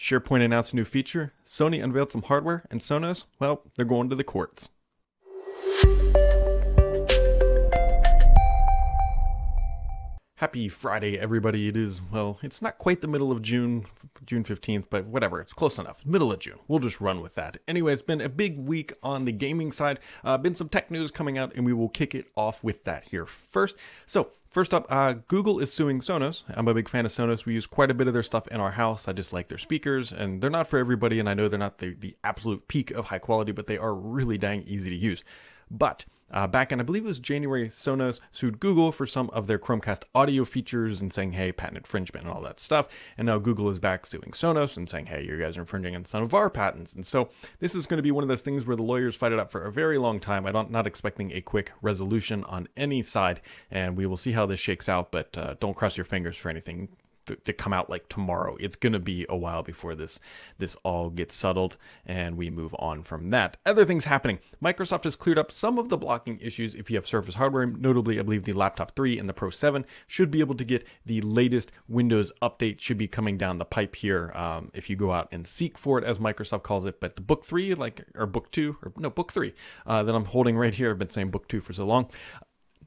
SharePoint announced a new feature, Sony unveiled some hardware, and Sonos, well, they're going to the courts. Happy Friday, everybody. It is, well, it's not quite the middle of June 15th, but whatever, it's close enough. Middle of June. We'll just run with that. Anyway, it's been a big week on the gaming side. Been some tech news coming out, and we will kick it off with that here first. So, first up, Google is suing Sonos. I'm a big fan of Sonos. We use quite a bit of their stuff in our house. I just like their speakers, and they're not for everybody, and I know they're not the absolute peak of high quality, but they are really dang easy to use. But back in, I believe it was January, Sonos sued Google for some of their Chromecast audio features and saying, hey, patent infringement and all that stuff. And now Google is back suing Sonos and saying, hey, you guys are infringing on some of our patents. And so this is going to be one of those things where the lawyers fight it out for a very long time. I'm not expecting a quick resolution on any side, and we will see how this shakes out, but don't cross your fingers for anything to come out like tomorrow. It's going to be a while before this all gets settled and we move on from that. Other things happening. Microsoft has cleared up some of the blocking issues if you have Surface hardware. Notably, I believe the Laptop 3 and the Pro 7 should be able to get the latest Windows update. Should be coming down the pipe here if you go out and seek for it, as Microsoft calls it. But the Book 3, Book 3 that I'm holding right here, I've been saying Book 2 for so long,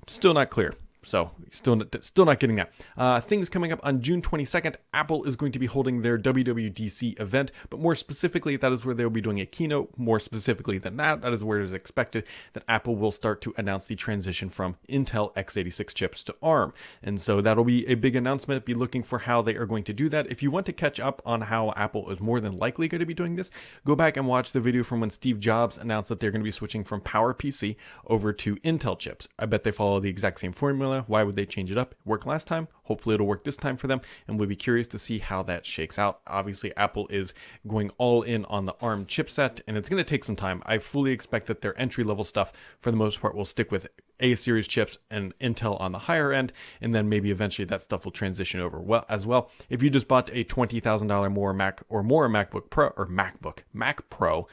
still not clear. So still not getting that. Things coming up on June 22nd, Apple is going to be holding their WWDC event, but more specifically, that is where they'll be doing a keynote. More specifically than that, that is where it is expected that Apple will start to announce the transition from Intel x86 chips to ARM. And so that'll be a big announcement. Be looking for how they are going to do that. If you want to catch up on how Apple is more than likely going to be doing this, go back and watch the video from when Steve Jobs announced that they're going to be switching from PowerPC over to Intel chips. I bet they follow the exact same formula. Why would they change it up? It worked last time. Hopefully it'll work this time for them, and we'll be curious to see how that shakes out. Obviously, Apple is going all in on the ARM chipset, and it's going to take some time. I fully expect that their entry-level stuff, for the most part, will stick with A-series chips and Intel on the higher end, and then maybe eventually that stuff will transition over as well. If you just bought a $20,000 more MacBook Pro or Mac Pro,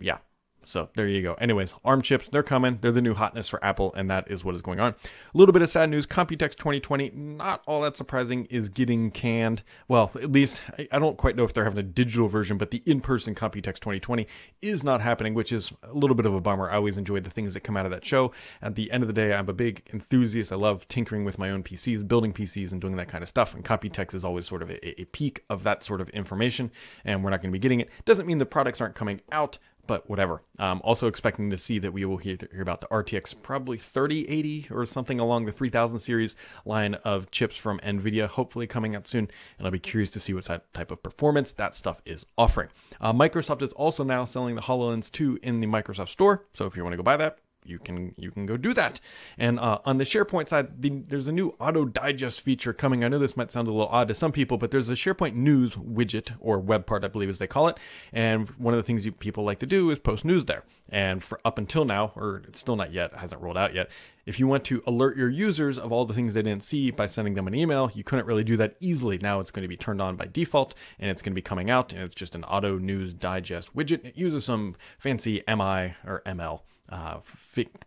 yeah. So there you go. Anyways, ARM chips, they're coming. They're the new hotness for Apple, and that is what is going on. A little bit of sad news. Computex 2020, not all that surprising, is getting canned. Well, at least, I don't quite know if they're having a digital version, but the in-person Computex 2020 is not happening, which is a little bit of a bummer. I always enjoyed the things that come out of that show. At the end of the day, I'm a big enthusiast. I love tinkering with my own PCs, building PCs, and doing that kind of stuff. And Computex is always sort of a peak of that sort of information, and we're not going to be getting it. Doesn't mean the products aren't coming out, but whatever. Also expecting to see that we will hear about the RTX probably 3080 or something along the 3000 series line of chips from NVIDIA, hopefully coming out soon. And I'll be curious to see what type of performance that stuff is offering. Microsoft is also now selling the HoloLens 2 in the Microsoft Store. So if you want to go buy that, you can go do that. And on the SharePoint side, there's a new auto digest feature coming. I know this might sound a little odd to some people, but there's a SharePoint news widget, or web part, I believe as they call it. And one of the things people like to do is post news there. And for up until now, or it's still not yet, it hasn't rolled out yet, if you want to alert your users of all the things they didn't see by sending them an email, you couldn't really do that easily. Now it's going to be turned on by default, and it's going to be coming out, and it's just an auto news digest widget. It uses some fancy MI or ML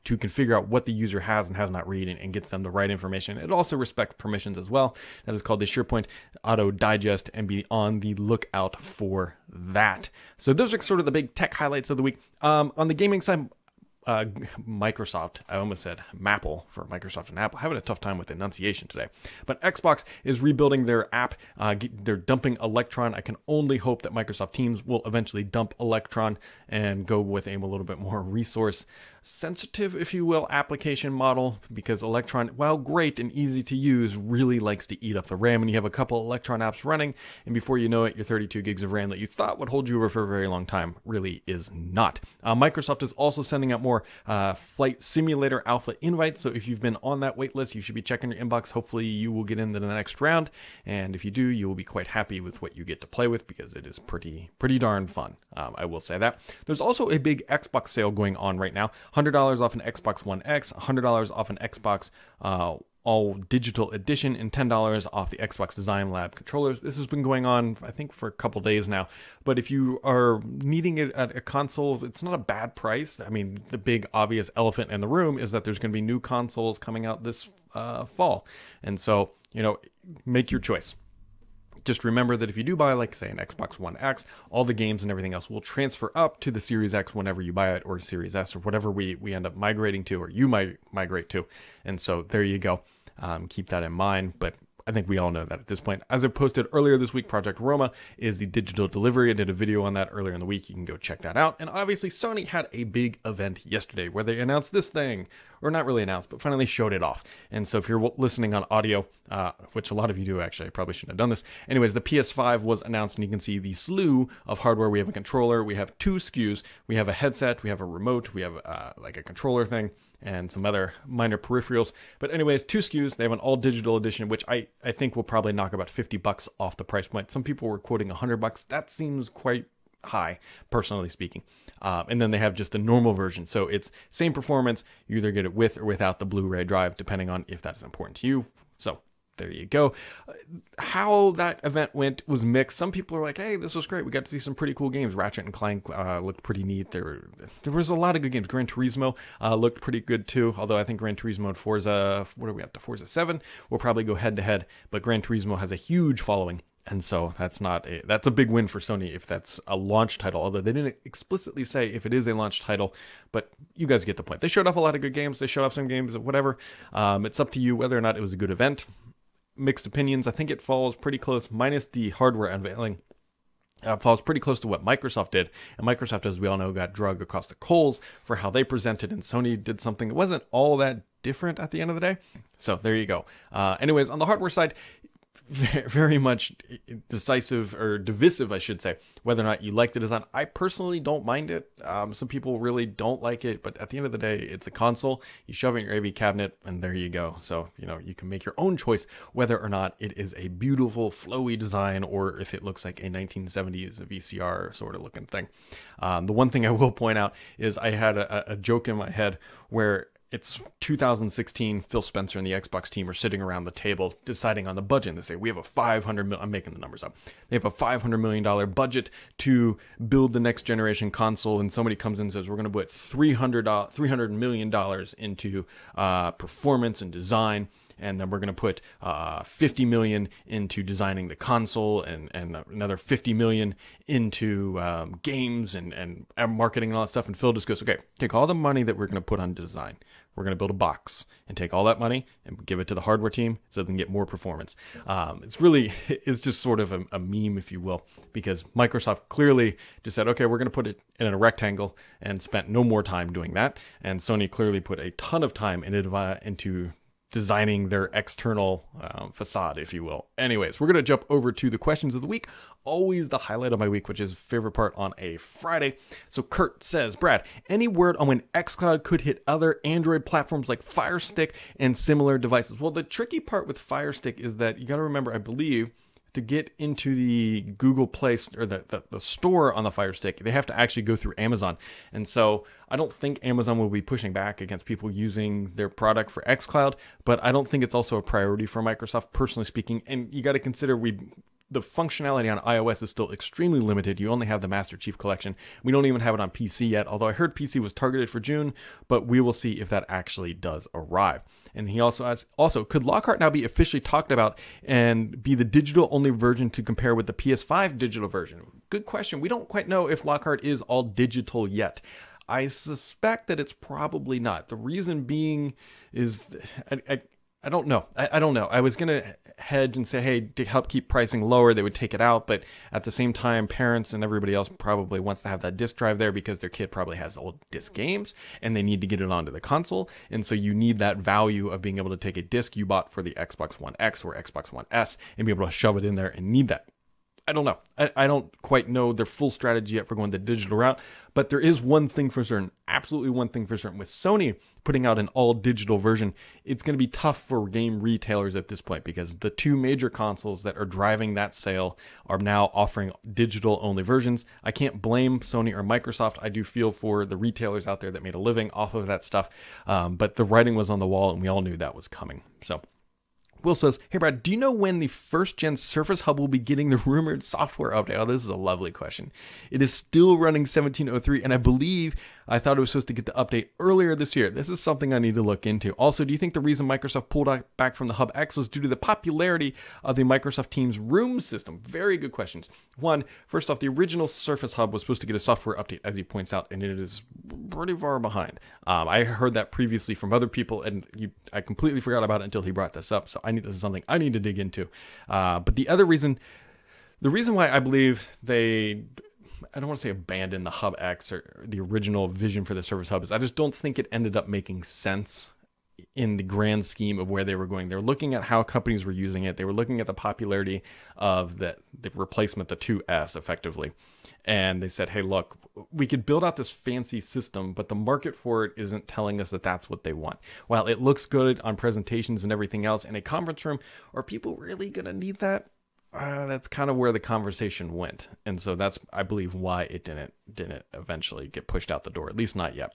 to configure out what the user has and has not read and gets them the right information. It also respects permissions as well. That is called the SharePoint Auto Digest, and be on the lookout for that. So those are sort of the big tech highlights of the week. On the gaming side, Microsoft, I almost said Mapple for Microsoft and Apple, having a tough time with enunciation today. But Xbox is rebuilding their app. They're dumping Electron. I can only hope that Microsoft Teams will eventually dump Electron and go with a little bit more resource sensitive, if you will, application model, because Electron, while great and easy to use, really likes to eat up the RAM. And you have a couple Electron apps running, and before you know it, your 32 gigs of RAM that you thought would hold you over for a very long time really is not. Microsoft is also sending out more flight simulator alpha invites. So if you've been on that wait list, you should be checking your inbox. Hopefully you will get into the next round. And if you do, you will be quite happy with what you get to play with, because it is pretty darn fun. I will say that. There's also a big Xbox sale going on right now. $100 off an Xbox One X, $100 off an Xbox all digital edition, and $10 off the Xbox Design Lab controllers. This has been going on, I think, for a couple days now. But if you are needing it at a console, it's not a bad price. I mean, the big obvious elephant in the room is that there's going to be new consoles coming out this fall. And so, make your choice. Just remember that if you do buy, like, say, an Xbox One X, all the games and everything else will transfer up to the Series X whenever you buy it, or Series S, or whatever we end up migrating to, or you might migrate to. And so there you go. Keep that in mind. But I think we all know that at this point. As I posted earlier this week, Project Roma is the digital delivery. I did a video on that earlier in the week. You can go check that out. And obviously, Sony had a big event yesterday where they announced this thing, or not really announced, but finally showed it off. And so if you're listening on audio, which a lot of you do actually, I probably shouldn't have done this. Anyways, the PS5 was announced, and you can see the slew of hardware. We have a controller, we have 2 SKUs, we have a headset, we have a remote, we have like a controller thing, and some other minor peripherals. But anyways, 2 SKUs. They have an all digital edition, which I think will probably knock about $50 off the price point. Some people were quoting $100. That seems quite high, personally speaking. And then they have just a normal version. So it's same performance. You either get it with or without the Blu-ray drive, depending on if that is important to you. So there you go. How that event went was mixed. Some people are like, hey, this was great. We got to see some pretty cool games. Ratchet and Clank looked pretty neat. There was a lot of good games. Gran Turismo looked pretty good too. Although I think Gran Turismo and Forza, what are we up to? Forza 7 will probably go head to head. But Gran Turismo has a huge following. And so that's a big win for Sony if that's a launch title, although they didn't explicitly say if it is a launch title, but you guys get the point. They showed off a lot of good games. They showed off some games, whatever. It's up to you whether or not it was a good event. Mixed opinions. I think it falls pretty close, minus the hardware unveiling. Falls pretty close to what Microsoft did. And Microsoft, as we all know, got drug across the coals for how they presented, and Sony did something that wasn't all that different at the end of the day. So there you go. Anyways, on the hardware side, very much decisive, or divisive, I should say, whether or not you like the design. I personally don't mind it. Some people really don't like it, but at the end of the day, it's a console. You shove it in your AV cabinet, and there you go. So, you can make your own choice whether or not it is a beautiful, flowy design, or if it looks like a 1970s VCR sort of looking thing. The one thing I will point out is I had a joke in my head where it's 2016, Phil Spencer and the Xbox team are sitting around the table deciding on the budget. And they say, we have a I'm making the numbers up. They have a $500 million budget to build the next generation console. And somebody comes in and says, we're going to put $300 million into performance and design. And then we're going to put $50 million into designing the console, and another $50 million into games and marketing and all that stuff. And Phil just goes, okay, take all the money that we're going to put on design. We're going to build a box and take all that money and give it to the hardware team so they can get more performance. It's just sort of a meme, if you will, because Microsoft clearly just said, okay, we're going to put it in a rectangle, and spent no more time doing that. And Sony clearly put a ton of time into designing their external facade, if you will. Anyways, we're going to jump over to the questions of the week. Always the highlight of my week, which is favorite part on a Friday. So Kurt says, Brad, any word on when xCloud could hit other Android platforms like Fire Stick and similar devices? Well, the tricky part with Fire Stick is that you got to remember, I believe, to get into the Google Play or the store on the Fire Stick, they have to actually go through Amazon. And so I don't think Amazon will be pushing back against people using their product for xCloud, but I don't think it's also a priority for Microsoft, personally speaking. And you got to consider the functionality on iOS is still extremely limited. You only have the Master Chief Collection. We don't even have it on PC yet, although I heard PC was targeted for June, but we will see if that actually does arrive. And he also asks, could Lockhart now be officially talked about and be the digital-only version to compare with the PS5 digital version? Good question. We don't quite know if Lockhart is all digital yet. I suspect that it's probably not. The reason being is I don't know. I don't know. I was going to hedge and say, hey, to help keep pricing lower, they would take it out. But at the same time, parents and everybody else probably wants to have that disk drive there because their kid probably has old disk games and they need to get it onto the console. And so you need that value of being able to take a disk you bought for the Xbox One X or Xbox One S and be able to shove it in there and need that. I don't know. I don't quite know their full strategy yet for going the digital route, but there is one thing for certain, absolutely one thing for certain. With Sony putting out an all-digital version, it's going to be tough for game retailers at this point because the two major consoles that are driving that sale are now offering digital-only versions. I can't blame Sony or Microsoft. I do feel for the retailers out there that made a living off of that stuff, but the writing was on the wall, and we all knew that was coming. So Will says, hey Brad, do you know when the first gen Surface Hub will be getting the rumored software update? Oh, this is a lovely question. It is still running 1703, and I thought it was supposed to get the update earlier this year. This is something I need to look into. Also, do you think the reason Microsoft pulled back from the Hub X was due to the popularity of the Microsoft Teams Room system? Very good questions. One, first off, the original Surface Hub was supposed to get a software update, as he points out, and it is pretty far behind. I heard that previously from other people, and I completely forgot about it until he brought this up, so this is something I need to dig into. But the reason why I believe I don't want to say abandon the Hub X or the original vision for the Surface Hub is I just don't think it ended up making sense in the grand scheme of where they were going. They were looking at how companies were using it. They were looking at the popularity of the replacement, the 2S effectively. And they said, hey, look, we could build out this fancy system, but the market for it isn't telling us that that's what they want. While it looks good on presentations and everything else in a conference room, are people really going to need that? That's kind of where the conversation went. And so that's, I believe, why it didn't eventually get pushed out the door, at least not yet.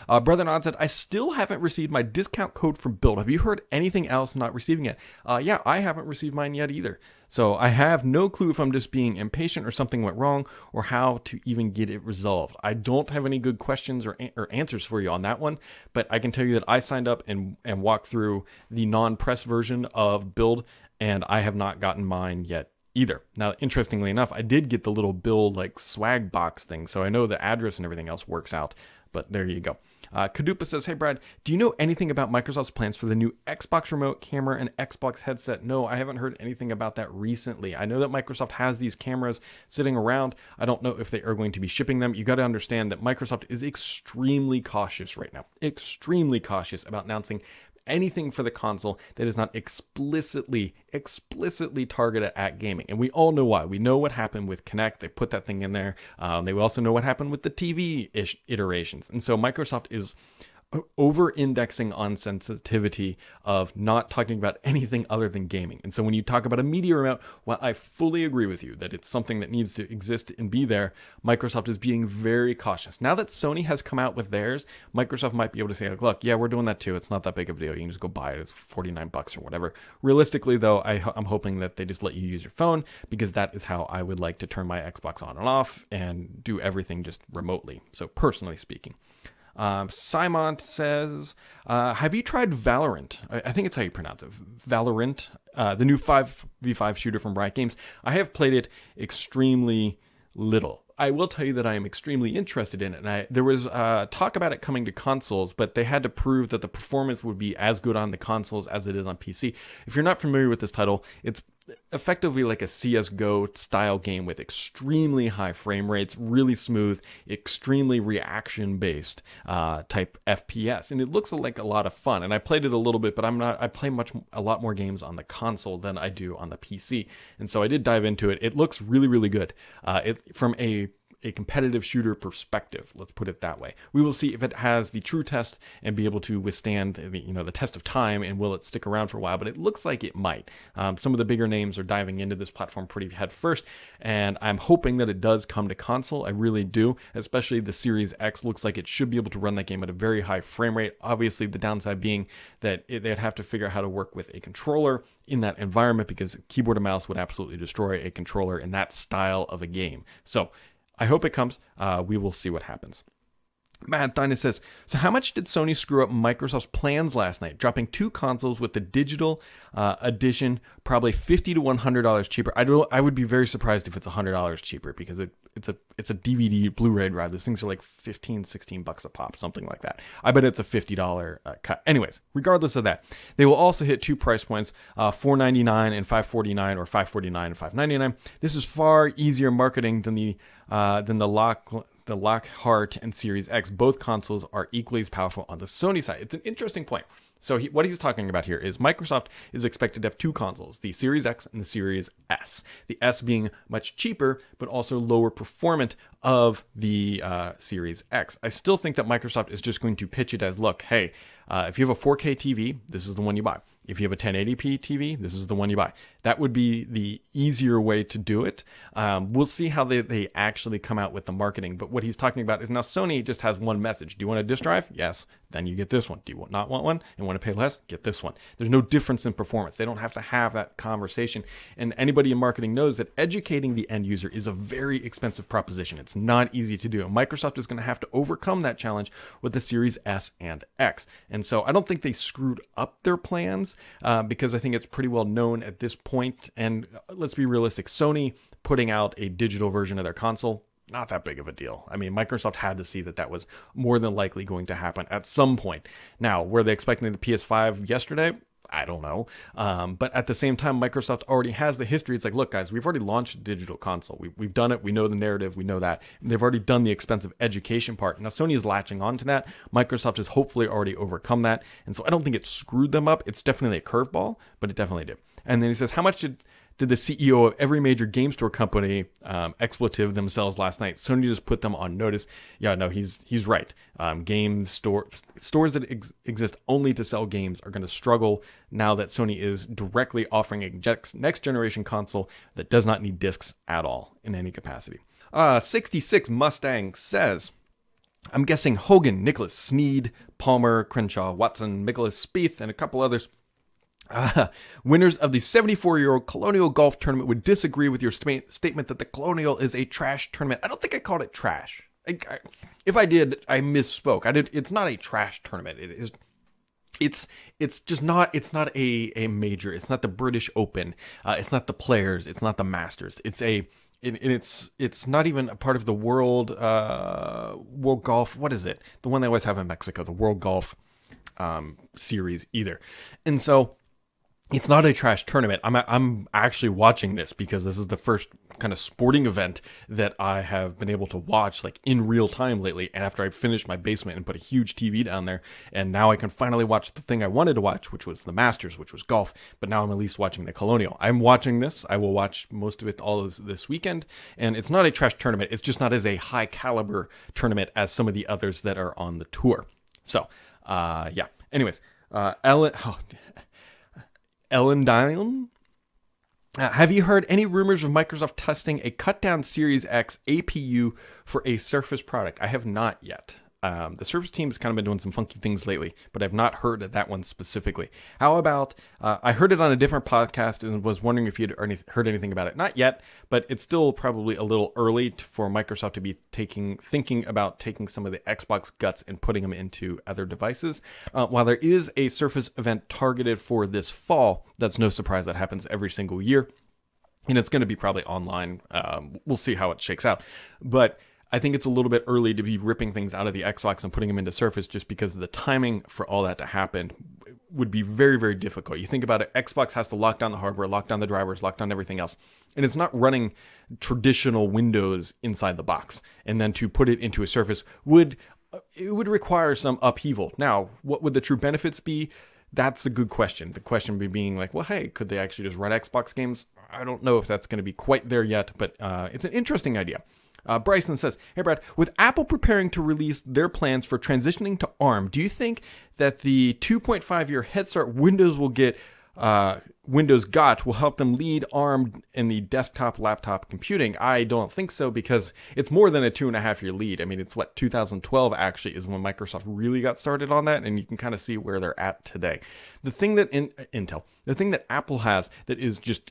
Brother Nod said, I still haven't received my discount code from Build. Have you heard anything else not receiving it? Yeah, I haven't received mine yet either. So I have no clue if I'm just being impatient or something went wrong or how to even get it resolved. I don't have any good questions or answers for you on that one, but I can tell you that I signed up and walked through the non-press version of Build, and I have not gotten mine yet either. Now, interestingly enough, I did get the little Build like swag box thing, so I know the address and everything else works out, but there you go. Kadupa says, hey Brad, do you know anything about Microsoft's plans for the new Xbox remote camera and Xbox headset? No, I haven't heard anything about that recently. I know that Microsoft has these cameras sitting around. I don't know if they are going to be shipping them. You got to understand that Microsoft is extremely cautious right now, extremely cautious about announcing anything for the console that is not explicitly targeted at gaming. And we all know why. We know what happened with Kinect. They put that thing in there. They also know what happened with the TV iterations. And so Microsoft is over-indexing on sensitivity of not talking about anything other than gaming. And so when you talk about a media remote, while I fully agree with you that it's something that needs to exist and be there, Microsoft is being very cautious. Now that Sony has come out with theirs, Microsoft might be able to say, like, look, yeah, we're doing that too. It's not that big of a deal. You can just go buy it. It's $49 or whatever. Realistically, though, I'm hoping that they just let you use your phone, because that is how I would like to turn my Xbox on and off and do everything just remotely. So personally speaking. Simon says, have you tried Valorant? I think it's how you pronounce it. Valorant, the new 5v5 shooter from Riot Games. I have played it extremely little. I will tell you that I am extremely interested in it. And there was talk about it coming to consoles, but they had to prove that the performance would be as good on the consoles as it is on PC. If you're not familiar with this title, it's effectively like a CSGO style game with extremely high frame rates, really smooth, extremely reaction-based type FPS, and it looks like a lot of fun. And I played it a little bit, but I play a lot more games on the console than I do on the PC, and so I did dive into it. It looks really, really good. From a competitive shooter perspective, let's put it that way. We will see if it has the true test and be able to withstand the test of time, and will it stick around for a while, but it looks like it might. Some of the bigger names are diving into this platform pretty head first, and I'm hoping that it does come to console. I really do, especially the Series X looks like it should be able to run that game at a very high frame rate. Obviously, the downside being that they'd have to figure out how to work with a controller in that environment, because keyboard and mouse would absolutely destroy a controller in that style of a game. So I hope it comes. We will see what happens. Matt Dinah says, so how much did Sony screw up Microsoft's plans last night, dropping 2 consoles with the digital edition, probably $50 to $100 cheaper? I would be very surprised if it's $100 cheaper, because it's a DVD Blu-ray drive. Those things are like $15-16 a pop, something like that. I bet it's a $50 cut. Anyways, regardless of that, they will also hit 2 price points, $499 and $549, or $549 and $599. This is far easier marketing than the Lockhart and Series X. Both consoles are equally as powerful on the Sony side. It's an interesting point. So what he's talking about here is Microsoft is expected to have 2 consoles, the Series X and the Series S. The S being much cheaper, but also lower performant of the Series X. I still think that Microsoft is just going to pitch it as, look, hey, if you have a 4K TV, this is the one you buy. If you have a 1080p TV, this is the one you buy. That would be the easier way to do it. We'll see how they actually come out with the marketing. But what he's talking about is now Sony just has one message. Do you want a disk drive? Yes. Then you get this one. Do you not want one and want to pay less? Get this one. There's no difference in performance. They don't have to have that conversation. And anybody in marketing knows that educating the end user is a very expensive proposition. It's not easy to do. And Microsoft is going to have to overcome that challenge with the Series S and X. And so I don't think they screwed up their plans because I think it's pretty well known at this point. And let's be realistic, Sony putting out a digital version of their console, not that big of a deal. I mean, Microsoft had to see that that was more than likely going to happen at some point. Now, were they expecting the PS5 yesterday? I don't know. But at the same time, Microsoft already has the history. It's like, look, guys, we've already launched a digital console. We've done it. We know the narrative. We know that. And they've already done the expensive education part. Now, Sony is latching on to that. Microsoft has hopefully already overcome that. And so I don't think it screwed them up. It's definitely a curveball, but it definitely did. And then he says, how much did the CEO of every major game store company expletive themselves last night? Sony just put them on notice. Yeah, no, he's right. Stores that exist only to sell games are going to struggle now that Sony is directly offering a next generation console that does not need discs at all in any capacity. 66 Mustang says, I'm guessing Hogan, Nicholas, Sneed, Palmer, Crenshaw, Watson, Nicholas, Spieth, and a couple others winners of the 74-year-old Colonial Golf Tournament would disagree with your statement that the Colonial is a trash tournament. I don't think I called it trash. If I did, I misspoke. It's not a trash tournament. It is. It's just not. It's not a major. It's not the British Open. It's not the Players. It's not the Masters. It's not even a part of the World Golf. What is it? The one they always have in Mexico. The World Golf Series either. And so it's not a trash tournament. I'm actually watching this because this is the first kind of sporting event that I have been able to watch like in real time lately. And after I finished my basement and put a huge TV down there, and now I can finally watch the thing I wanted to watch, which was the Masters, which was golf. But now I'm at least watching the Colonial. I'm watching this. I will watch most of it all this weekend. And it's not a trash tournament. It's just not as a high caliber tournament as some of the others that are on the tour. So, yeah. Anyways, Ellen Dion, have you heard any rumors of Microsoft testing a cut-down Series X APU for a Surface product? I have not yet. The Surface team has kind of been doing some funky things lately, but I've not heard of that one specifically. How about, I heard it on a different podcast and was wondering if you'd heard anything about it. Not yet, but it's still probably a little early for Microsoft to be thinking about taking some of the Xbox guts and putting them into other devices. While there is a Surface event targeted for this fall, that's no surprise, that happens every single year. And it's going to be probably online. We'll see how it shakes out. But I think it's a little bit early to be ripping things out of the Xbox and putting them into Surface just because the timing for all that to happen would be very, very difficult. You think about it, Xbox has to lock down the hardware, lock down the drivers, lock down everything else. And it's not running traditional Windows inside the box. And then to put it into a Surface would require some upheaval. Now, what would the true benefits be? That's a good question. The question being like, well, hey, could they actually just run Xbox games? I don't know if that's going to be quite there yet, but it's an interesting idea. Bryson says, hey, Brad, with Apple preparing to release their plans for transitioning to ARM, do you think that the 2.5-year head start Windows got will help them lead ARM in the desktop laptop computing? I don't think so, because it's more than a 2.5-year lead. I mean, it's 2012 actually is when Microsoft really got started on that, and you can kind of see where they're at today. The thing that the thing that Apple has that is just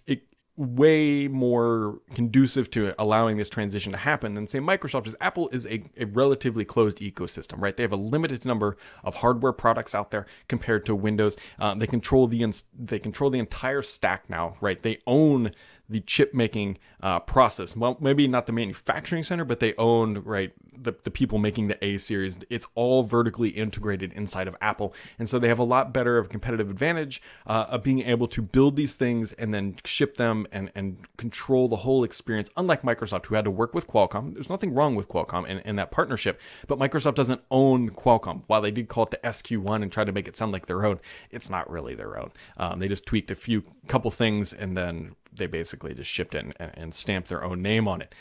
way more conducive to allowing this transition to happen than, say, Microsoft is Apple is a relatively closed ecosystem, right? They have a limited number of hardware products out there compared to Windows. They control the entire stack now, right? They own the chip making process. Well, maybe not the manufacturing center, but they own, right, the people making the A series. It's all vertically integrated inside of Apple. And so they have a lot better of a competitive advantage of being able to build these things and then ship them and control the whole experience. Unlike Microsoft, who had to work with Qualcomm. There's nothing wrong with Qualcomm and that partnership, but Microsoft doesn't own Qualcomm. While they did call it the SQ1 and try to make it sound like their own, it's not really their own. They just tweaked a couple things and then they basically just shipped it and stamped their own name on it.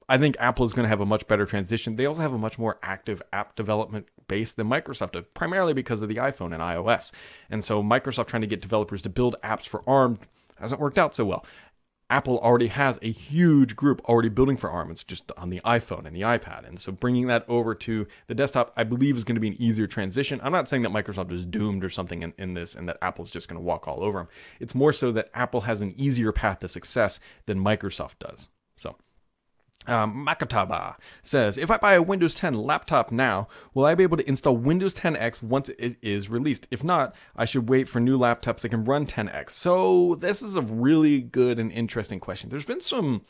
I think Apple is going to have a much better transition. They also have a much more active app development base than Microsoft does, primarily because of the iPhone and iOS. And so Microsoft trying to get developers to build apps for ARM Hasn't worked out so well. Apple already has a huge group already building for ARM. It's just on the iPhone and the iPad. And so bringing that over to the desktop, I believe, is going to be an easier transition. I'm not saying that Microsoft is doomed or something in this and that Apple's just going to walk all over them. It's more so that Apple has an easier path to success than Microsoft does. So Makataba says, if I buy a Windows 10 laptop now, will I be able to install Windows 10X once it is released? If not, I should wait for new laptops that can run 10X. So this is a really good and interesting question. There's been some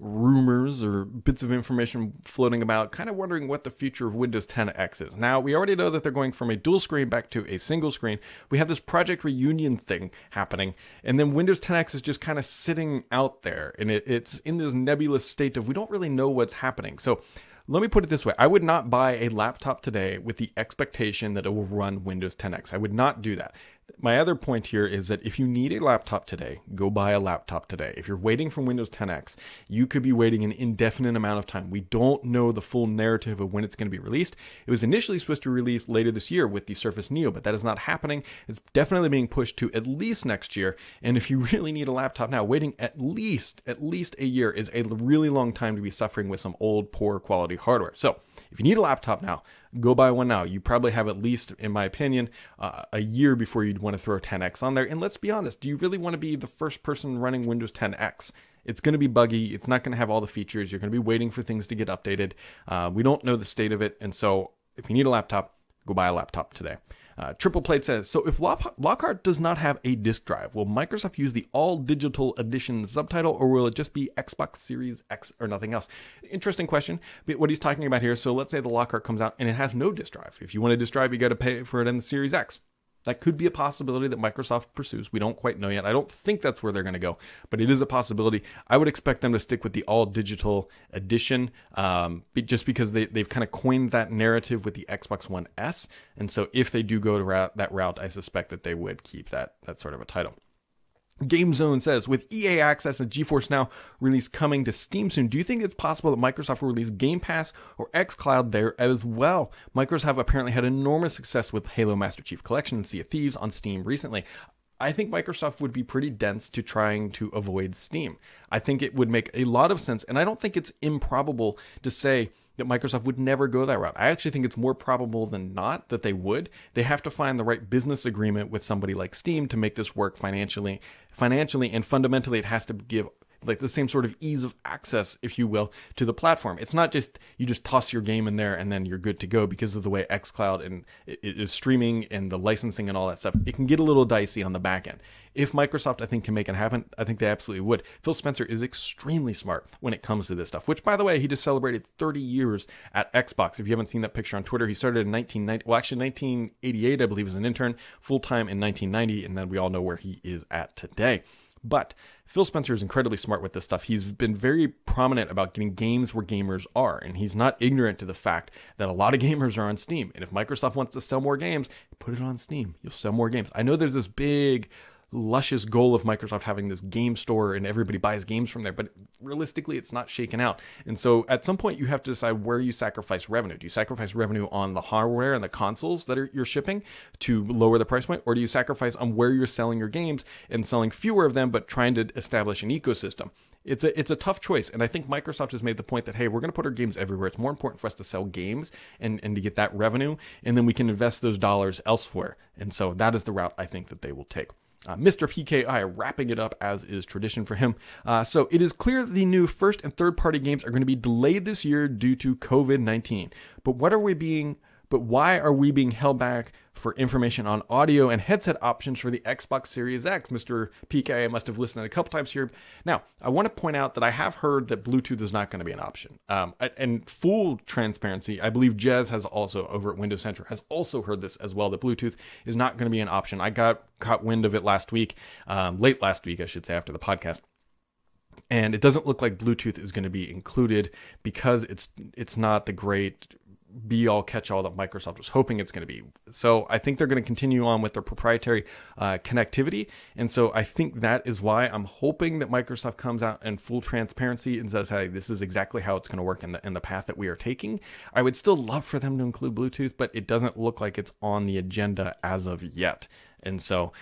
rumors or bits of information floating about, kind of wondering what the future of Windows 10X is. Now, we already know that they're going from a dual screen back to a single screen. We have this Project Reunion thing happening, and then Windows 10X is just kind of sitting out there, and it's in this nebulous state of we don't really know what's happening. So let me put it this way. I would not buy a laptop today with the expectation that it will run Windows 10X. I would not do that. My other point here is that if you need a laptop today, go buy a laptop today. If you're waiting for Windows 10X, you could be waiting an indefinite amount of time. We don't know the full narrative of when it's going to be released. It was initially supposed to be released later this year with the Surface Neo, but that is not happening. It's definitely being pushed to at least next year. And if you really need a laptop now, waiting at least a year is a really long time to be suffering with some old, poor quality hardware. So if you need a laptop now, go buy one now. You probably have at least, in my opinion, a year before you'd want to throw 10X on there. And let's be honest, do you really want to be the first person running Windows 10X? It's going to be buggy. It's not going to have all the features. You're going to be waiting for things to get updated. We don't know the state of it. And so if you need a laptop, go buy a laptop today. Triple Plate says, so if Lockhart does not have a disk drive, will Microsoft use the all-digital edition subtitle, or will it just be Xbox Series X or nothing else? Interesting question. But what he's talking about here, so let's say the Lockhart comes out and it has no disk drive. If you want a disk drive, you got to pay for it in the Series X. That could be a possibility that Microsoft pursues. We don't quite know yet. I don't think that's where they're going to go, but it is a possibility. I would expect them to stick with the all-digital edition just because they've kind of coined that narrative with the Xbox One S. And so if they do go to that route, I suspect that they would keep that sort of a title. Game Zone says, with EA Access and GeForce Now release coming to Steam soon, do you think it's possible that Microsoft will release Game Pass or xCloud there as well? Microsoft have apparently had enormous success with Halo Master Chief Collection and Sea of Thieves on Steam recently. I think Microsoft would be pretty dense to trying to avoid Steam. I think it would make a lot of sense, and I don't think it's improbable to say that Microsoft would never go that route. I actually think it's more probable than not that they would. They have to find the right business agreement with somebody like Steam to make this work financially, and fundamentally it has to give like the same sort of ease of access, if you will, to the platform. It's not just you just toss your game in there and then you're good to go because of the way xCloud and it is streaming and the licensing and all that stuff. It can get a little dicey on the back end. If Microsoft, I think, can make it happen, I think they absolutely would. Phil Spencer is extremely smart when it comes to this stuff, which, by the way, he just celebrated 30 years at Xbox. If you haven't seen that picture on Twitter, he started in 1988, I believe, as an intern, full-time in 1990, and then we all know where he is at today. But Phil Spencer is incredibly smart with this stuff. He's been very prominent about getting games where gamers are, and he's not ignorant to the fact that a lot of gamers are on Steam. And if Microsoft wants to sell more games, put it on Steam. You'll sell more games. I know there's this big, luscious goal of Microsoft having this game store and everybody buys games from there, but realistically, it's not shaken out. And so at some point, you have to decide where you sacrifice revenue. Do you sacrifice revenue on the hardware and the consoles that you're shipping to lower the price point, or do you sacrifice on where you're selling your games and selling fewer of them, but trying to establish an ecosystem? It's a tough choice, and I think Microsoft has made the point that, hey, we're going to put our games everywhere. It's more important for us to sell games and to get that revenue, and then we can invest those dollars elsewhere. And so that is the route I think that they will take. Mr. PKI wrapping it up as is tradition for him. So it is clear that the new first and third party games are going to be delayed this year due to COVID-19. But why are we being held back for information on audio and headset options for the Xbox Series X? Mr. PKI must have listened a couple times here. Now, I want to point out that I have heard that Bluetooth is not going to be an option. And full transparency, I believe Jez has also, over at Windows Central, has also heard this as well, that Bluetooth is not going to be an option. I caught wind of it last week, late last week, I should say, after the podcast. And it doesn't look like Bluetooth is going to be included because it's not the great be-all catch-all that Microsoft was hoping it's going to be. So I think they're going to continue on with their proprietary connectivity. And so I think that is why I'm hoping that Microsoft comes out in full transparency and says, hey, this is exactly how it's going to work in the path that we are taking. I would still love for them to include Bluetooth, but it doesn't look like it's on the agenda as of yet. And so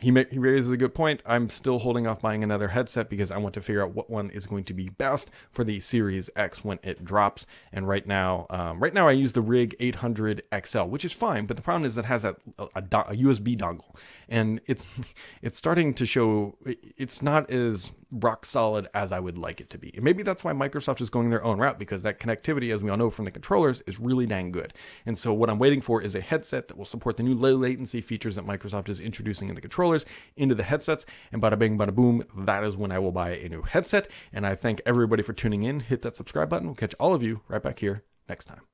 he raises a good point. I'm still holding off buying another headset because I want to figure out what one is going to be best for the Series X when it drops. And right now I use the Rig 800 XL, which is fine, but the problem is it has a USB dongle, and it's starting to show it's not as rock solid as I would like it to be. And maybe that's why Microsoft is going their own route, because that connectivity, as we all know from the controllers, is really dang good. And so what I'm waiting for is a headset that will support the new low latency features that Microsoft is introducing in the controllers into the headsets, and bada bing, bada boom, that is when I will buy a new headset. And I thank everybody for tuning in. Hit that subscribe button. We'll catch all of you right back here next time.